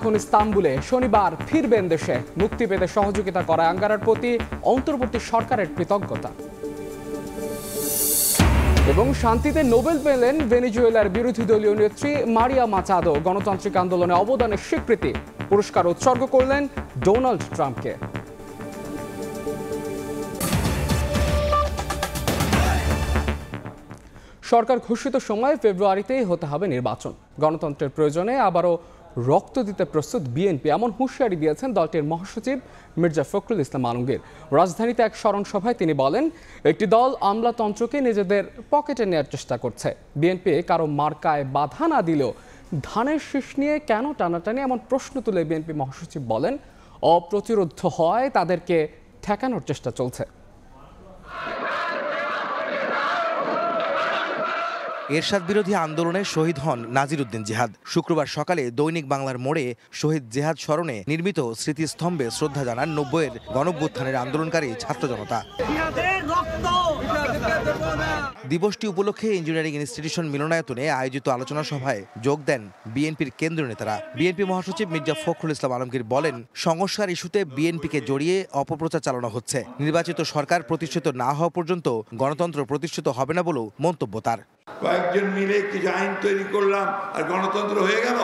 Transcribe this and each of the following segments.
এখন ইস্তাম্বুলে শনিবার ফিরবেন দেশে। মুক্তি পেতে সহযোগিতা করা আঙ্কারার প্রতি অন্তর্বর্তী সরকারের কৃতজ্ঞতা। এবং শান্তিতে নোবেল পেলেন ভেনেজুয়েলার বিরোধী দলীয় নেত্রী মারিয়া মাচাদো। গণতান্ত্রিক আন্দোলনে অবদানের স্বীকৃতি। পুরস্কার উৎসর্গ করলেন ডোনাল্ড ট্রাম্পকে। সরকার ঘোষিত সময় ফেব্রুয়ারিতেই হতে হবে নির্বাচন। গণতন্ত্রের প্রয়োজনে আবারও রক্ত দিতে প্রস্তুত বিএনপি, এমন হুঁশিয়ারি দিয়েছেন দলটির মহাসচিব মির্জা ফখরুল ইসলাম আলমগীর। রাজধানীতে এক স্মরণ সভায় তিনি বলেন, একটি দল আমলাতন্ত্রকে নিজেদের পকেটে নেওয়ার চেষ্টা করছে। বিএনপি কারো মার্কায় বাধা না দিলেও ধানের শীষ নিয়ে কেন টানাটানি, এমন প্রশ্ন তুলে বিএনপি মহাসচিব বলেন, অপ্রতিরোধ্য হয় তাদেরকে ঠেকানোর চেষ্টা চলছে। এরশাদ বিরোধী আন্দোলনে শহীদ হন নাজির উদ্দিন জিহাদ। শুক্রবার সকালে দৈনিক বাংলার মোড়ে শহীদ জিহাদ স্মরণে নির্মিত স্মৃতিস্তম্ভে শ্রদ্ধা জানান 90-এর গণঅভ্যুত্থানের আন্দোলনকারী ছাত্র জনতা। দিবসটি উপলক্ষে ইঞ্জিনিয়ারিং ইনস্টিটিউশন মিলনায়তনে আয়োজিত আলোচনা সভায় যোগ দেন বিএনপির কেন্দ্রীয় নেতারা। বিএনপি মহাসচিব মির্জা ফখরুল ইসলাম আলমগীর বলেন, সংস্কার ইস্যুতে বিএনপিকে জড়িয়ে অপপ্রচার চালানো হচ্ছে। নির্বাচিত সরকার প্রতিষ্ঠিত না হওয়া পর্যন্ত গণতন্ত্র প্রতিষ্ঠিত হবে না বলেও মন্তব্য তার। কয়েকজন মিলে কিছু আইন তৈরি করলাম আর গণতন্ত্র হয়ে গেল?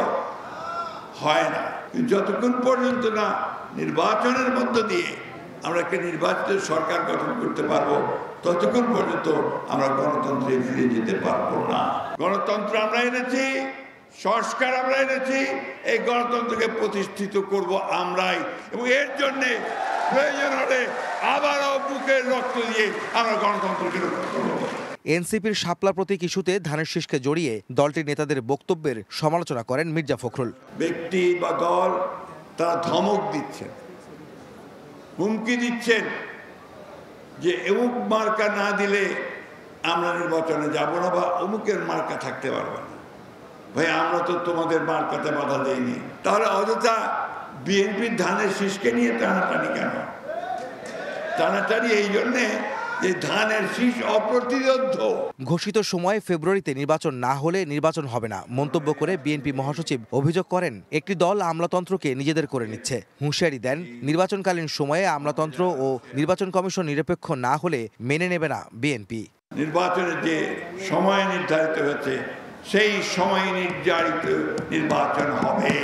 হয় না। যতক্ষণ পর্যন্ত না নির্বাচনের মধ্য দিয়ে আমরা একটা নির্বাচিত সরকার গঠন করতে পারবো, ততক্ষণ পর্যন্ত আমরা গণতন্ত্রে ফিরে যেতে পারবো না। গণতন্ত্র আমরা এনেছি, সংস্কার আমরা এনেছি, এই গণতন্ত্রকে প্রতিষ্ঠিত করব আমরাই, এবং এর জন্য প্রয়োজন হলে আবারও বুকের রক্ত দিয়ে আমরা গণতন্ত্রকে রক্ষা করব। এনসিপির শাপলা প্রতীক ইস্যুতে ধানের শীষকে জড়িয়ে দলটির নেতাদের বক্তব্যের সমালোচনা করেন মির্জা ফখরুল। ব্যক্তি বা দল তারা ধমক দিচ্ছেন, হুমকি দিচ্ছেন যে অমুক মার্কা না দিলে আমরা নির্বাচনে যাব না, বা অমুকের মার্কা থাকতে পারবে না। ভাই, আমরা তো তোমাদের মার্কাতে বাধা দেইনি, তাহলে অযথা বিএনপির ধানের শীষকে নিয়ে টানাটানি কেন? টানাটানি এই জন্যে যে ধানের শীষ অপ্রতিরোধ্য। ঘোষিত সময়ে ফেব্রুয়ারিতে নির্বাচন না হলে নির্বাচন হবে না মন্তব্য করে বিএনপি মহাসচিব অভিযোগ করেন, একটি দল আমলাতন্ত্রকে নিজেদের করে নিচ্ছে। হুঁশিয়ারি দেন, নির্বাচনকালীন সময়ে আমলাতন্ত্র ও নির্বাচন কমিশন নিরপেক্ষ না হলে মেনে নেবে না বিএনপি। নির্বাচনের যে সময় নির্ধারিত হয়েছে, সেই সময় নির্ধারিত নির্বাচন হবে,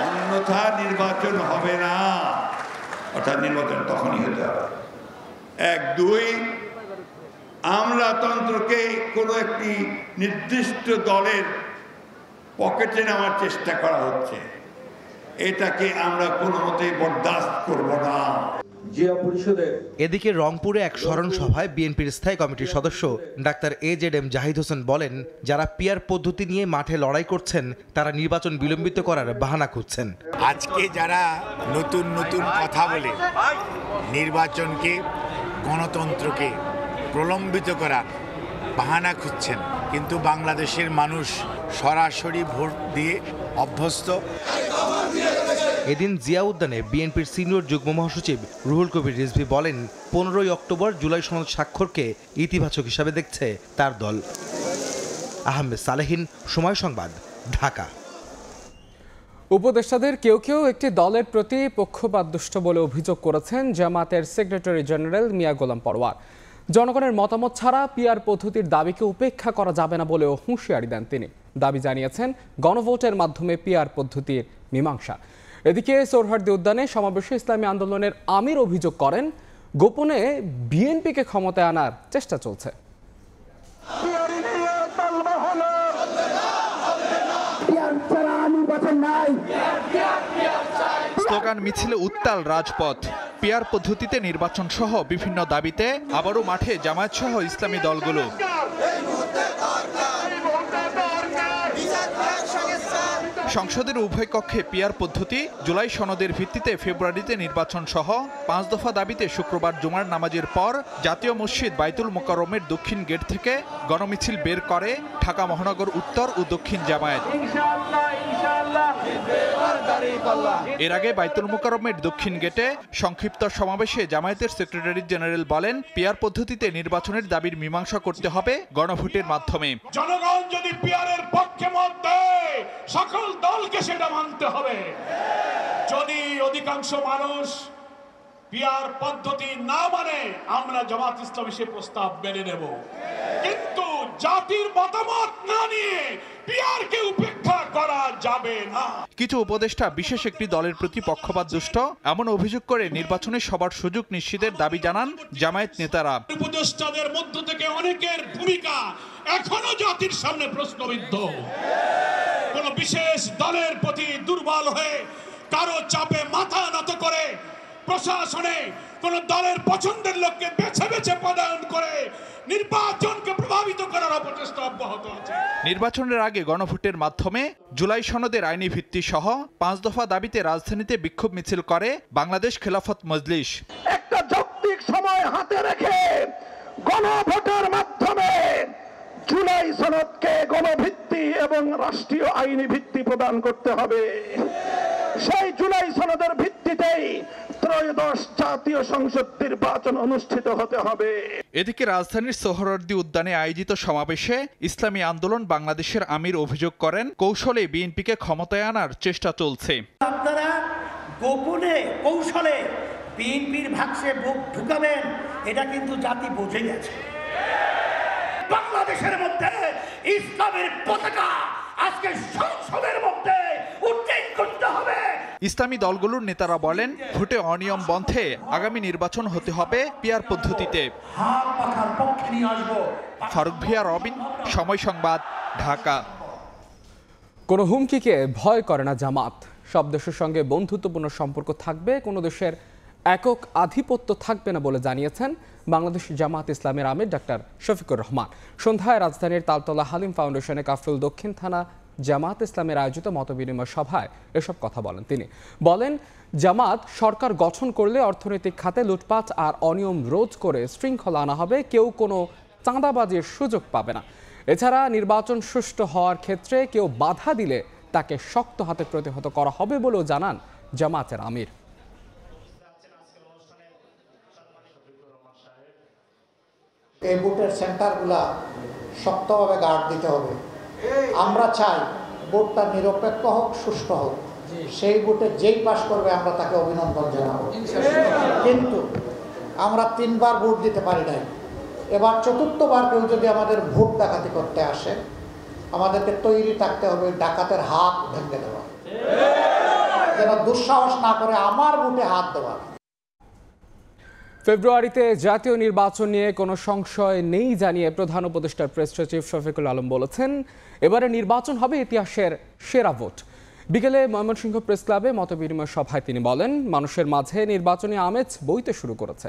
অন্যথা নির্বাচন হবে না। অর্থাৎ নির্বাচন তখনই হতে হবে। 1-2, আমলাতন্ত্রকে কোনো একটি নির্দিষ্ট দলের পকেটে নেওয়ার চেষ্টা করা হচ্ছে, এটাকে আমরা কোনো মতেই বরদাস্ত করব না। এদিকে রংপুরে এক স্মরণ সভায় বিএনপির স্থায়ী কমিটির সদস্য ডাক্তার AZM জাহিদ হোসেন বলেন, যারা পিআর পদ্ধতি নিয়ে মাঠে লড়াই করছেন তারা নির্বাচন বিলম্বিত করার বাহানা খুঁজছেন। আজকে যারা নতুন নতুন কথা বলে নির্বাচনকে, গণতন্ত্রকে প্রলম্বিত করার বাহানা খুঁজছেন, কিন্তু বাংলাদেশের মানুষ সরাসরি ভোট দিয়ে অভ্যস্ত। এদিন জিয়া উদ্যানে বিএনপির সিনিয়র যুগ্ম মহাসচিব রুহুল কবির রিজভী বলেন, 15ই অক্টোবর জুলাই সনদ স্বাক্ষরকে ইতিবাচক হিসাবে দেখছে তার দল। আহমেদ সালেহিন, সময় সংবাদ, ঢাকা। উপদেষ্টাদের কেউ কেউ একটি দলের প্রতি পক্ষপাতদুষ্ট বলে অভিযোগ করেছেন জামাতের সেক্রেটারি জেনারেল মিয়া গোলাম পরওয়ার। জনগণের মতামত ছাড়া পিআর পদ্ধতির দাবিকে উপেক্ষা করা যাবে না বলেও হুঁশিয়ারি দেন তিনি। দাবি জানিয়েছেন গণভোটের মাধ্যমে পিআর পদ্ধতির মীমাংসা। এদিকে সোহরাওয়ার্দী উদ্যানে সমাবেশে ইসলামী আন্দোলনের আমির অভিযোগ করেন, গোপনে বিএনপিকে ক্ষমতায় আনার চেষ্টা চলছে। স্লোগান মিছিলে উত্তাল রাজপথ। পিআর পদ্ধতিতে নির্বাচন সহ বিভিন্ন দাবিতে আবারও মাঠে জামায়াত সহ ইসলামী দলগুলো। সংসদের উভয় কক্ষে পিআর পদ্ধতি, জুলাই সনদের ভিত্তিতে ফেব্রুয়ারিতে নির্বাচন সহ 5 দফা দাবিতে শুক্রবার জুমার নামাজের পর জাতীয় মসজিদ বাইতুল মোকাররমের দক্ষিণ গেট থেকে গণমিছিল বের করে ঢাকা মহানগর উত্তর ও দক্ষিণ জামায়াত। এর আগে বাইতুল মোকাররমের দক্ষিণ গেটে সংক্ষিপ্ত সমাবেশে জামায়াতের সেক্রেটারি জেনারেল বলেন, পিআর পদ্ধতিতে নির্বাচনের দাবির মীমাংসা করতে হবে গণভোটের মাধ্যমে। জনগণ যদি পিআরের পক্ষে মত দেয়, সকল দলকে সেটা মানতে হবে। যদি অধিকাংশ মানুষ পিআর পদ্ধতি না মানে, আমরা জামাত ইসলামী সে প্রস্তাব মেনে নেব, কিন্তু জাতির মতামত না নিয়ে পিআরকে উপেক্ষা করা যাবে না। কিছু উপদেষ্টা বিশেষ একটি দলের প্রতি পক্ষপাত দুষ্ট এমন অভিযোগ করে নির্বাচনে সবার সুযোগ নিশ্চিতের দাবি জানান জামায়াত নেতারা। উপদেষ্টাদের মধ্য থেকে অনেকের ভূমিকা এখনো জাতির সামনে প্রশ্নবিদ্ধ। কোন বিশেষ দলের প্রতি দুর্বল হয়ে কারো চাপে মাথা নত করে প্রশাসনে কোন দলের পছন্দের লোককে বেছে বেছে পদায়ন করে নির্বাচনকে প্রভাবিত করার অপচেষ্টা অব্যাহত আছে। নির্বাচনের আগে গণভোটের মাধ্যমে জুলাই সনদের আইনি ভিত্তি সহ 5 দফা দাবিতে রাজধানীতে বিক্ষোভ মিছিল করে বাংলাদেশ খেলাফত মজলিস। একটা যৌক্তিক সময় হাতে রেখে গণভোটের মাধ্যমে জুলাই সনদকে গণভিত্তি এবং রাষ্ট্রীয় আইনি ভিত্তি প্রদান করতে হবে। সেই জুলাই সনদের ভিত্তিতেই ত্রয়োদশ জাতীয় সংসদ নির্বাচন অনুষ্ঠিত হতে হবে। এদিকে রাজধানীর সোহরাওয়ার্দী উদ্যানে আয়োজিত সমাবেশে ইসলামী আন্দোলন বাংলাদেশের আমির অভিযোগ করেন, কৌশলে বিএনপিকে ক্ষমতায় আনার চেষ্টা চলছে। আপনারা গোপনে কৌশলে বিএনপির ভাগসে বুক ঢুকাবেন, এটা কিন্তু জাতি বুঝে গেছে। বাংলাদেশের মধ্যে ইসলামের পতাকা আজকে সংসদের মধ্যে উড্ডীন করতে হবে। ইসলামী দলগুলোর নেতারা বলেন, ভোটে অনিয়ম বন্ধে আগামী নির্বাচন হতে হবে পিআর পদ্ধতিতে। ফারুক ভিয়া, রবিন, সময় সংবাদ, ঢাকা। কোনো হুমকিকে ভয় করে না জামাত। সব দেশের সঙ্গে বন্ধুত্বপূর্ণ সম্পর্ক থাকবে, কোনো দেশের একক আধিপত্য থাকবে না বলে জানিয়েছেন বাংলাদেশ জামাত ইসলামের আমির ডাক্তার শফিকুর রহমান। সন্ধ্যায় রাজধানীর তালতলা হালিম ফাউন্ডেশনে কাফরুল দক্ষিণ থানা জামাত ইসলামের আয়োজিত মতবিনিময় সভায় এসব কথা বলেন তিনি। বলেন, জামাত সরকার গঠন করলে অর্থনৈতিক খাতে লুটপাট আর অনিয়ম রোধ করে শৃঙ্খলা আনা হবে, কেউ কোনো চাঁদাবাজির সুযোগ পাবে না। এছাড়া নির্বাচন সুষ্ঠু হওয়ার ক্ষেত্রে কেউ বাধা দিলে তাকে শক্ত হাতে প্রতিহত করা হবে বলেও জানান জামাতের আমির। এই ভোটের সেন্টারগুলা শক্তভাবে গার্ড দিতে হবে। আমরা চাই ভোটটা নিরপেক্ষ হোক, সুষ্ঠু হোক। সেই ভোটে যেই পাস করবে আমরা তাকে অভিনন্দন জানাবো। কিন্তু আমরা 3 বার ভোট দিতে পারি নাই, এবার 4র্থবার কেউ যদি আমাদের ভোট ডাকাতি করতে আসে, আমাদেরকে তৈরি থাকতে হবে ডাকাতের হাত ভেঙে দেওয়া, যেন দুঃসাহস না করে আমার ভোটে হাত দেওয়া। ফেব্রুয়ারিতে জাতীয় নির্বাচন নিয়ে কোনো সংশয় নেই জানিয়ে প্রধান উপদেষ্টার প্রেস সচিব শফিকুল আলম বলেছেন, এবারে নির্বাচন হবে ইতিহাসের সেরা ভোট। বিকেলে ময়মনসিংহ প্রেস ক্লাবে মতবিনিময় সভায় তিনি বলেন, মানুষের মাঝে নির্বাচনী আমেজ বইতে শুরু করেছে।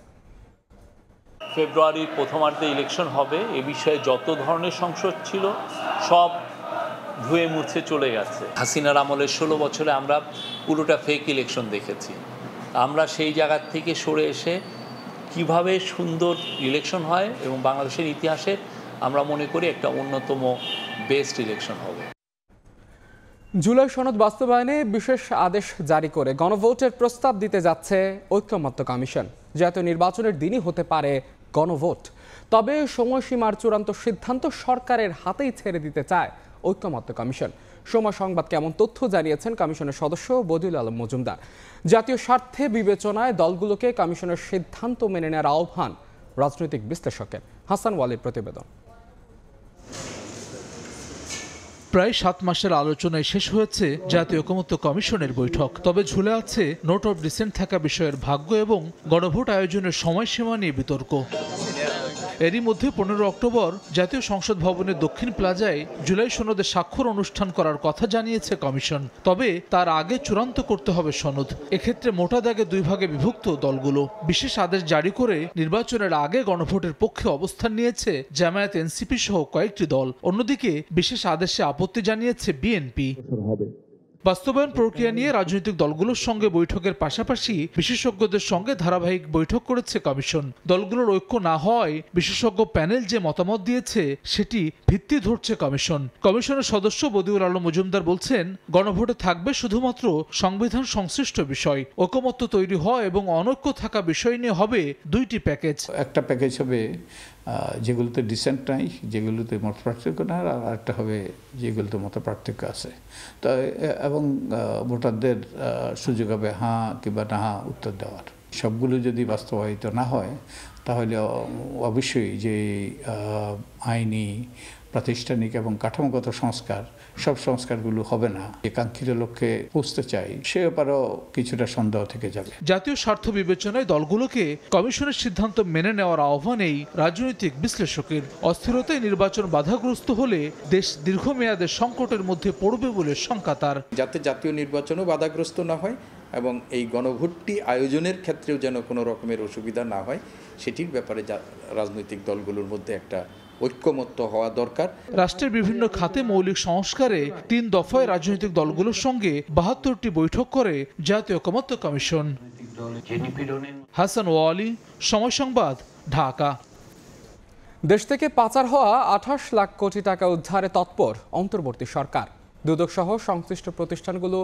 ফেব্রুয়ারির প্রথমার্ধে ইলেকশন হবে, এ বিষয়ে যত ধরনের সংশয় ছিল সব ধুয়ে মুছে চলে গেছে। হাসিনার আমলের 16 বছরে আমরা পুরোটা ফেক ইলেকশন দেখেছি। আমরা সেই জায়গা থেকে সরে এসে কিভাবে সুন্দর ইলেকশন হয় এবং বাংলাদেশের ইতিহাসে আমরা মনে করি একটা অন্যতম বেস্ট ইলেকশন হবে। জুলাই সনদ বাস্তবায়নে বিশেষ আদেশ জারি করে গণভোটের প্রস্তাব দিতে যাচ্ছে ঐক্যমত্য কমিশন। জাতীয় নির্বাচনের দিনই হতে পারে গণভোট, তবে সময়সীমার চূড়ান্ত সিদ্ধান্ত সরকারের হাতেই ছেড়ে দিতে চায় ঐক্যমত্য কমিশন। সময় সংবাদ কেমন তথ্য জানিয়েছেন কমিশনের সদস্য বদিউল আলম মজুমদার। জাতীয় স্বার্থে বিবেচনায় দলগুলোকে কমিশনের সিদ্ধান্ত মেনে নেওয়ার আহ্বান রাজনৈতিক বিশ্লেষকের। হাসান ওয়ালির প্রতিবেদন। প্রায় 7 মাসের আলোচনায় শেষ হয়েছে জাতীয় ঐকমত্য কমিশনের বৈঠক। তবে ঝুলে আছে নোট অফ ডিসেন্ট থাকা বিষয়ের ভাগ্য এবং গণভোট আয়োজনের সময়সীমা নিয়ে বিতর্ক। এরই মধ্যে 15 অক্টোবর জাতীয় সংসদ ভবনের দক্ষিণ প্লাজায় জুলাই সনদে স্বাক্ষর অনুষ্ঠান করার কথা জানিয়েছে কমিশন। তবে তার আগে চূড়ান্ত করতে হবে সনদ। এক্ষেত্রে মোটা দাগে 2 ভাগে বিভক্ত দলগুলো। বিশেষ আদেশ জারি করে নির্বাচনের আগে গণভোটের পক্ষে অবস্থান নিয়েছে জামায়াত, এনসিপি সহ কয়েকটি দল। অন্যদিকে বিশেষ আদেশে আপত্তি জানিয়েছে বিএনপি। বাস্তবায়ন প্রক্রিয়া নিয়ে রাজনৈতিক দলগুলোর সঙ্গে বৈঠকের পাশাপাশি বিশেষজ্ঞদের সঙ্গে ধারাবাহিক বৈঠক করেছে কমিশন। দলগুলোর ঐক্য না হওয়ায় বিশেষজ্ঞ প্যানেল যে মতামত দিয়েছে সেটি ভিত্তি ধরছে কমিশন। কমিশনের সদস্য বদিউল আলম মজুমদার বলছেন, গণভোটে থাকবে শুধুমাত্র সংবিধান সংশ্লিষ্ট বিষয়। ঐকমত্য তৈরি হওয়া এবং অনৈক্য থাকা বিষয় নিয়ে হবে দুইটি প্যাকেজ। একটা প্যাকেজ হবে যেগুলোতে ডিসেন্ট নাই, যেগুলোতে মত পার্থক্য না, আর একটা হবে যেগুলোতে মত পার্থক্য আছে। তো এবং ভোটারদের সুযোগ হবে হ্যাঁ কিংবা না উত্তর দেওয়ার। সবগুলো যদি বাস্তবায়িত না হয় তাহলে অবশ্যই যে আইনি, প্রাতিষ্ঠানিক এবং কাঠামোগত সংস্কার, সব সংস্কারগুলো হবে না। যে কাঙ্ক্ষিত লক্ষ্যে পৌঁছতে চাই সে ব্যাপারেও কিছুটা সন্দেহ থেকে যাবে। জাতীয় স্বার্থ বিবেচনায় দলগুলোকে কমিশনের সিদ্ধান্ত মেনে নেওয়ার আহ্বান এই রাজনৈতিক বিশ্লেষকের। অস্থিরতায় নির্বাচন বাধাগ্রস্ত হলে দেশ দীর্ঘমেয়াদের সংকটের মধ্যে পড়বে বলে শঙ্কা তার। যাতে জাতীয় নির্বাচনও বাধাগ্রস্ত না হয় এবং এই গণভোটটি আয়োজনের ক্ষেত্রেও যেন কোনো রকমের অসুবিধা না হয়, সেটির ব্যাপারে রাজনৈতিক দলগুলোর মধ্যে একটা ঐক্যমত্য হওয়া দরকার। রাষ্ট্রের বিভিন্ন খাতে মৌলিক সংস্কারে 3 দফায় রাজনৈতিক দলগুলোর সঙ্গে 72টি বৈঠক করে জাতীয় ঐকমত্য কমিশন। হাসান ওয়ালি, সময় সংবাদ, ঢাকা। দেশ থেকে পাচার হওয়া 28 লাখ কোটি টাকা উদ্ধারে তৎপর অন্তর্বর্তী সরকার। দুদক সহ সংশ্লিষ্ট প্রতিষ্ঠানগুলো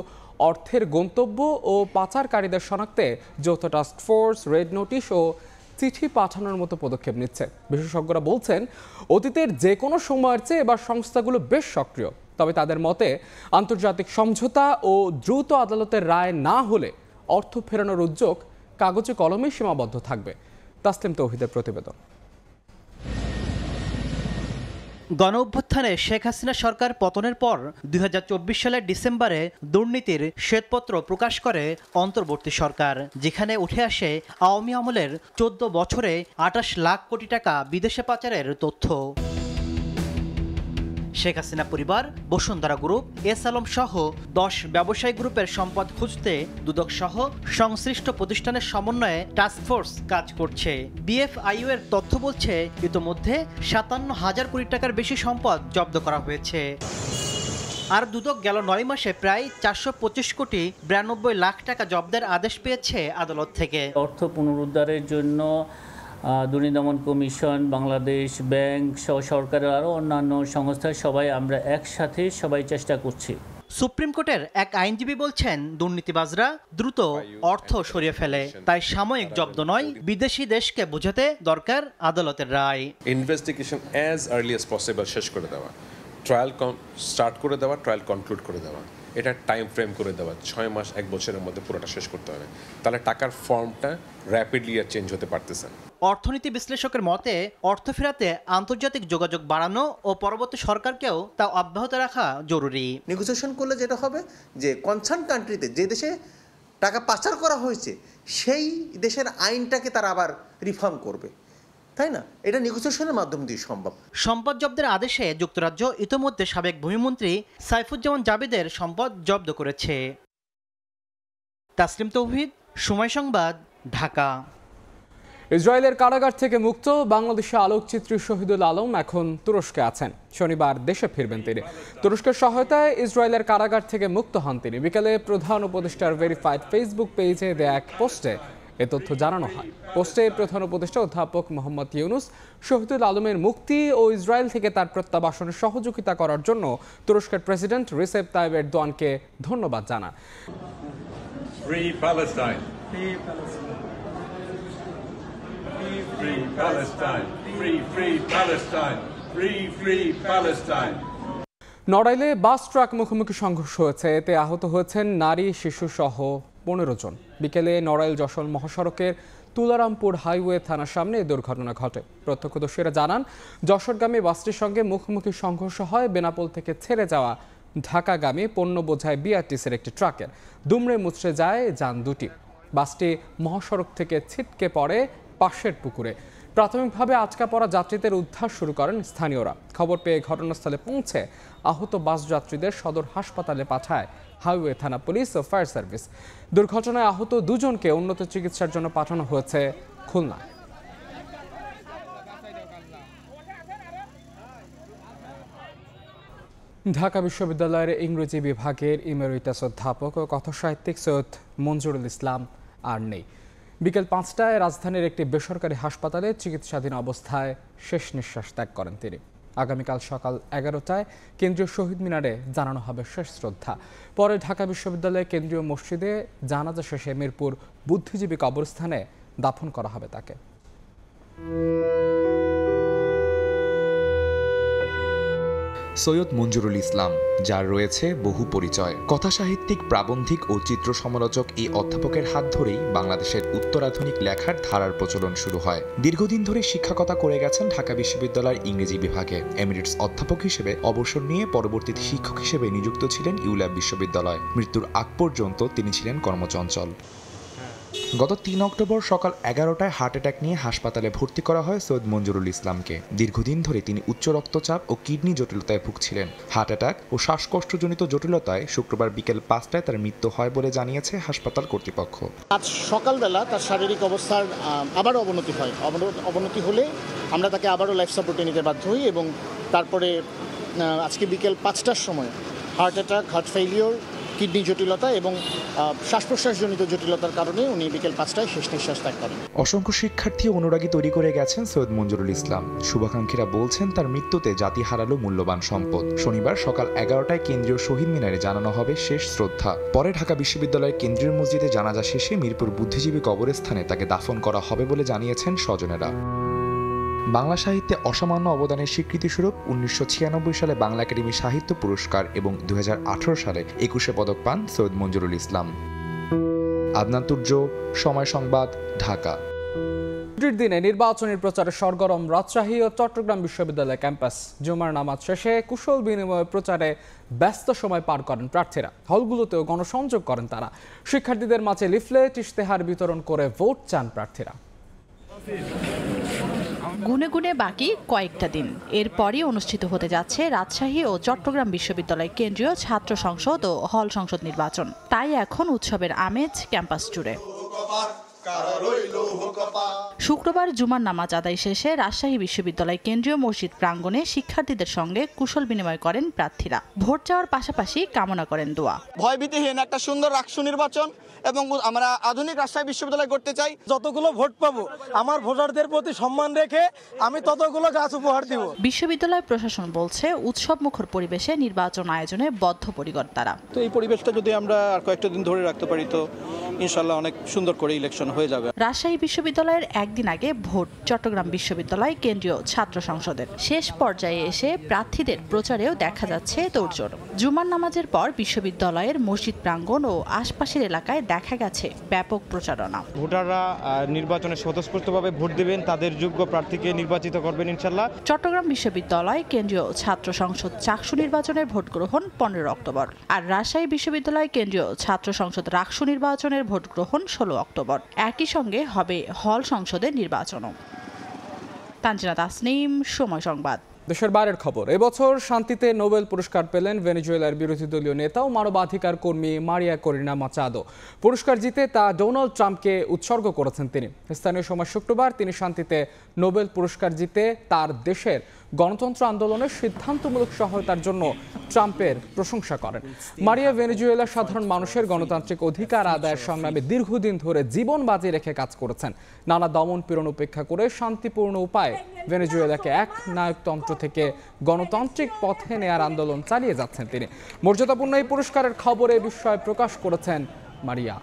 অর্থের গন্তব্য ও পাচারকারীদের শনাক্তে যৌথ টাস্কফোর্স, রেড নোটিশ ও চিঠি পাঠানোর মতো পদক্ষেপ নিচ্ছে। বিশেষজ্ঞরা বলছেন, অতীতের যে কোনো সময়ের চেয়ে এবার সংস্থাগুলো বেশ সক্রিয়। তবে তাদের মতে আন্তর্জাতিক সমঝোতা ও দ্রুত আদালতের রায় না হলে অর্থ ফেরানোর উদ্যোগ কাগজে কলমে সীমাবদ্ধ থাকবে। তাসলিম তৌহিদের প্রতিবেদন। গণ অভ্যুত্থানে শেখ হাসিনা সরকার পতনের পর 2024 সালের ডিসেম্বরে দুর্নীতির শ্বেতপত্র প্রকাশ করে অন্তর্বর্তী সরকার, যেখানে উঠে আসে আওয়ামী আমলের 14 বছরে 28 লাখ কোটি টাকা বিদেশে পাচারের তথ্য। শেখ হাসিনা পরিবার, বসুন্ধরা গ্রুপ, এস আলম সহ 10 ব্যবসায়ী গ্রুপের সম্পদ খুঁজতে দুদক সহ সংশ্লিষ্ট প্রতিষ্ঠানের সমন্বয়ে টাস্কফোর্স কাজ করছে। বিএফআইইউ এর তথ্য বলছে, ইতোমধ্যে 57,000 কোটি টাকার বেশি সম্পদ জব্দ করা হয়েছে। আর দুদক গেল 9 মাসে প্রায় 425 কোটি 92 লাখ টাকা জব্দের আদেশ পেয়েছে আদালত থেকে। অর্থ পুনরুদ্ধারের জন্য দুর্নীতি দমন কমিশন, বাংলাদেশ ব্যাংক সহ সরকারের আরও অন্যান্য সংস্থা সবাই আমরা একসাথে সবাই চেষ্টা করছি। সুপ্রিম কোর্টের এক আইনজীবী বলছেন, দুর্নীতিবাজরা দ্রুত অর্থ সরিয়ে ফেলে, তাই সাময়িক জব্দ নয়, বিদেশি দেশকে বোঝাতে দরকার আদালতের রায়। Investigation as early as possible শেষ করে দেওয়া, ট্রায়াল স্টার্ট করে দেওয়া, ট্রায়াল কনক্লুড করে দেওয়া, এটা টাইম ফ্রেম করে দেওয়া 6 মাস 1 বছরের মধ্যে পুরোটা শেষ করতে হবে। তাহলে টাকার ফর্মটা র্যাপিডলি আর চেঞ্জ হতে পারতেছে। অর্থনীতি বিশ্লেষকের মতে, অর্থ ফেরাতে আন্তর্জাতিক যোগাযোগ বাড়ানো ও পরবর্তী সরকারকেও তা অব্যাহত রাখা জরুরি। নেগোসিয়েশন করলে যেটা হবে যে কনসার্ন কান্ট্রিতে যে দেশে টাকা পাচার করা হয়েছে সেই দেশের আইনটাকে তারা আবার রিফর্ম করবে, তাই না? এটা নেগোসিয়েশনের মাধ্যম দিয়ে সম্ভব। সম্পদ জব্দের আদেশে যুক্তরাজ্য ইতোমধ্যে সাবেক ভূমিমন্ত্রী সাইফুজ্জামান জাবেদের সম্পদ জব্দ করেছে। তাসলিম তৌহিদ, সময় সংবাদ, ঢাকা। ইসরায়েলের কারাগার থেকে মুক্ত বাংলাদেশি আলোকচিত্রী শহীদুল আলম এখন তুরস্কে আছেন। শনিবার দেশে ফিরবেন তিনি। তুরস্কের সহায়তায় ইসরায়েলের কারাগার থেকে মুক্ত হন তিনি। বিকেলে প্রধান উপদেষ্টার ভেরিফাইড ফেসবুক পেজে দেয়া এক পোস্টে এ তথ্য জানানো হয়। পোস্টে প্রধান উপদেষ্টা অধ্যাপক মোহাম্মদ ইউনুস শহীদুল আলমের মুক্তি ও ইসরায়েল থেকে তার প্রত্যাবাসনে সহযোগিতা করার জন্য তুরস্কের প্রেসিডেন্ট রিসেপ তাইয়েপ এরদোয়ানকে ধন্যবাদ জানান। Free Palestine. Free Palestine. Free Palestine. Free Palestine. Free Palestine. নড়াইলে বাস ট্রাক মুখোমুখি সংঘর্ষ হয়েছে, এতে আহত হয়েছেন নারী, শিশু সহ 15 জন। বিকেলে নড়াইল যশোর মহাসড়কের তুলারামপুর হাইওয়ে থানার সামনে এই দুর্ঘটনা ঘটে। প্রত্যক্ষদর্শীরা জানান, যশোরগামী বাসটির সঙ্গে মুখোমুখি সংঘর্ষ হয় বেনাপোল থেকে ছেড়ে যাওয়া ঢাকাগামী পণ্য বোঝায় বিআরটিসির একটি ট্রাকের। দুমড়ে মুচড়ে যায় যান দুটি। বাসটি মহাসড়ক থেকে ছিটকে পড়ে পাশের পুকুরে। প্রাথমিকভাবে আটকা পড়া যাত্রীদের উদ্ধার শুরু করেন স্থানীয়রা। খবর পেয়ে ঘটনাস্থলে পৌঁছে আহত বাস যাত্রীদের সদর হাসপাতালে পাঠায় হাইওয়ে থানা পুলিশ ও ফায়ার সার্ভিস। দুর্ঘটনায় আহত 2 জনকে উন্নত চিকিৎসার জন্য পাঠানো হয়েছে খুলনা। ঢাকা বিশ্ববিদ্যালয়ের ইংরেজি বিভাগের ইমেরিটাস অধ্যাপক ও কথাসাহিত্যিক সৈয়দ মঞ্জুরুল ইসলাম আর নেই। বিকেল 5টায় রাজধানীর একটি বেসরকারি হাসপাতালে চিকিৎসাধীন অবস্থায় শেষ নিঃশ্বাস ত্যাগ করেন তিনি। আগামীকাল সকাল 11টায় কেন্দ্রীয় শহীদ মিনারে জানানো হবে শেষ শ্রদ্ধা। পরে ঢাকা বিশ্ববিদ্যালয়ের কেন্দ্রীয় মসজিদে জানাজা শেষে মিরপুর বুদ্ধিজীবী কবরস্থানে দাফন করা হবে তাকে। সৈয়দ মঞ্জুরুল ইসলাম, যার রয়েছে বহু পরিচয়। কথাসাহিত্যিক, প্রাবন্ধিক ও চিত্র সমালোচক এই অধ্যাপকের হাত ধরেই বাংলাদেশের উত্তরাধুনিক লেখার ধারার প্রচলন শুরু হয়। দীর্ঘদিন ধরে শিক্ষকতা করে গেছেন ঢাকা বিশ্ববিদ্যালয়ের ইংরেজি বিভাগে। এমিরেটস অধ্যাপক হিসেবে অবসর নিয়ে পরবর্তীতে শিক্ষক হিসেবে নিযুক্ত ছিলেন ইউল্যাব বিশ্ববিদ্যালয়। মৃত্যুর আগ পর্যন্ত তিনি ছিলেন কর্মচঞ্চল। গত 3 অক্টোবর সকাল 11টায় হার্ট অ্যাটাক নিয়ে হাসপাতালে ভর্তি করা হয় সৈয়দ মঞ্জুরুল ইসলামকে। দীর্ঘদিন ধরে তিনি উচ্চ রক্তচাপ ও কিডনি জটিলতায় ভুগছিলেন। হার্ট অ্যাটাক ও শ্বাসকষ্টজনিত জটিলতায় শুক্রবার বিকেল 5টায় তার মৃত্যু হয় বলে জানিয়েছে হাসপাতাল কর্তৃপক্ষ। আজ সকালবেলা তার শারীরিক অবস্থার আবারও অবনতি হয়। অবনতি হলে আমরা তাকে আবারও লাইফ সাপোর্টে নিতে বাধ্য হই এবং তারপরে আজকে বিকেল 5টার সময় heart attack, heart failure, kidney জটিলতা এবং শ্বাস প্রশ্বাসজনিত জটিলতার কারণে উনি বিকেল 5টায় শেষ নিঃশ্বাস ত্যাগ করেন। অসংখ্য শিক্ষার্থী অনুরাগী তৈরি করে গেছেন সৈয়দ মঞ্জুরুল ইসলাম। শুভাকাঙ্ক্ষীরা বলছেন তার মৃত্যুতে জাতি হারালো মূল্যবান সম্পদ। শনিবার সকাল 11টায় কেন্দ্রীয় শহীদ মিনারে জানানো হবে শেষ শ্রদ্ধা। পরে ঢাকা বিশ্ববিদ্যালয়ের কেন্দ্রীয় মসজিদে জানাজা শেষে মিরপুর বুদ্ধিজীবী কবরস্থানে তাকে দাফন করা হবে বলে জানিয়েছেন স্বজনেরা। বাংলা সাহিত্যে অসামান্য অবদানের স্বীকৃতিস্বরূপ 1996 সালে বাংলা একাডেমি সাহিত্য পুরস্কার এবং 2018 সালে 21 পদক পান সৈয়দ মঞ্জুরুল ইসলাম। আদনান তুর্য, সময় সংবাদ, ঢাকা। ছুটির দিনে নির্বাচনের প্রচারে সরগরম রাজশাহী ও চট্টগ্রাম বিশ্ববিদ্যালয় ক্যাম্পাস। জুমার নামাজ শেষে কুশল বিনিময় প্রচারে ব্যস্ত সময় পার করেন প্রার্থীরা। হলগুলোতেও গণসংযোগ করেন তারা। শিক্ষার্থীদের মাঝে লিফলেট, ইশতেহার বিতরণ করে ভোট চান প্রার্থীরা। গুনে গুনে বাকি কয়েকটা দিন, এরপরই অনুষ্ঠিত হতে যাচ্ছে রাজশাহী ও চট্টগ্রাম বিশ্ববিদ্যালয় কেন্দ্রীয় ছাত্র সংসদ ও হল সংসদ নির্বাচন। তাই এখন উৎসবের আমেজ ক্যাম্পাস জুড়ে। শুক্রবার জুমার নামাজ আদায় শেষে রাজশাহী বিশ্ববিদ্যালয় কেন্দ্রীয় মসজিদ প্রাঙ্গণে শিক্ষার্থীদের সঙ্গে কুশল বিনিময় করেন প্রার্থীরা। ভোট চাওয়ার পাশাপাশি কামনা করেন দোয়া। ভয়ভীতিহীন একটা সুন্দর রাষ্ট্র নির্বাচন এবং আমরা আধুনিক রাজশাহী বিশ্ববিদ্যালয় করতে চাই। যতগুলো ভোট পাবো আমার ভোটারদের প্রতি সম্মান রেখে আমি ততগুলো গাছ উপহার দিব। বিশ্ববিদ্যালয় প্রশাসন বলছে উৎসব মুখর পরিবেশে নির্বাচন আয়োজনে বদ্ধপরিকর তারা। তো এই পরিবেশটা যদি আমরা আর কয়েকটা দিন ধরে রাখতে পারি তো ইনশাআল্লাহ অনেক সুন্দর করে ইলেকশন হয়ে যাবে। রাজশাহী বিশ্ববিদ্যালয়ের একদিন আগে ভোট চট্টগ্রাম বিশ্ববিদ্যালয় কেন্দ্রীয় ছাত্র সংসদের। শেষ পর্যায়ে এসে প্রার্থীদের প্রচারেও দেখা যাচ্ছে তোড়জোড়। জুমার নামাজের পর বিশ্ববিদ্যালয়ের মসজিদ প্রাঙ্গণ ও আশপাশের এলাকায় দেখা গেছে ব্যাপক প্রচারণা। ভোটাররা নির্বাচনে স্বতঃস্ফূর্তভাবে ভোট দেবেন, তাদের যোগ্য প্রার্থীকে নির্বাচিত করবেন ইনশাআল্লাহ। চট্টগ্রাম বিশ্ববিদ্যালয় কেন্দ্রীয় ছাত্র সংসদ চাকসু নির্বাচনের ভোট গ্রহণ 15 অক্টোবর আর রাজশাহী বিশ্ববিদ্যালয় কেন্দ্রীয় ছাত্র সংসদ রাকসু নির্বাচনের ভোট গ্রহণ 16 অক্টোবর। একই সঙ্গে হবে হল সংসদের নির্বাচনও। তানজিনা তাসনিম, সময় সংবাদ। দেশের বাইরের খবর। এবছর শান্তিতে নোবেল পুরস্কার পেলেন ভেনেজুয়েলার বিরোধী দলীয় নেতা ও মানবাধিকার কর্মী মারিয়া করিনা মাচাদো। পুরস্কার জিতে তা ডোনাল্ড ট্রাম্পকে উৎসর্গ করেছেন তিনি। স্থানীয় সময় শুক্রবার তিনি শান্তিতে নোবেল পুরস্কার জিতে তার দেশের গণতন্ত্র আন্দোলনের সিদ্ধান্তমূলক সহায়তার জন্য ট্রাম্পের প্রশংসা করেন। মারিয়া ভেনেজুয়েলার সাধারণ মানুষের গণতান্ত্রিক অধিকার আদায়ের সংগ্রামে দীর্ঘদিন ধরে জীবন বাজি রেখে কাজ করেছেন। নানা দমন পীড়ন উপেক্ষা করে শান্তিপূর্ণ উপায়ে ভেনেজুয়েলাকে এক নায়কতন্ত্র থেকে গণতান্ত্রিক পথে নেয়ার আন্দোলন চালিয়ে যাচ্ছেন তিনি। মর্যাদাপূর্ণ এই পুরস্কারের খবরে বিস্ময় প্রকাশ করেছেন মারিয়া।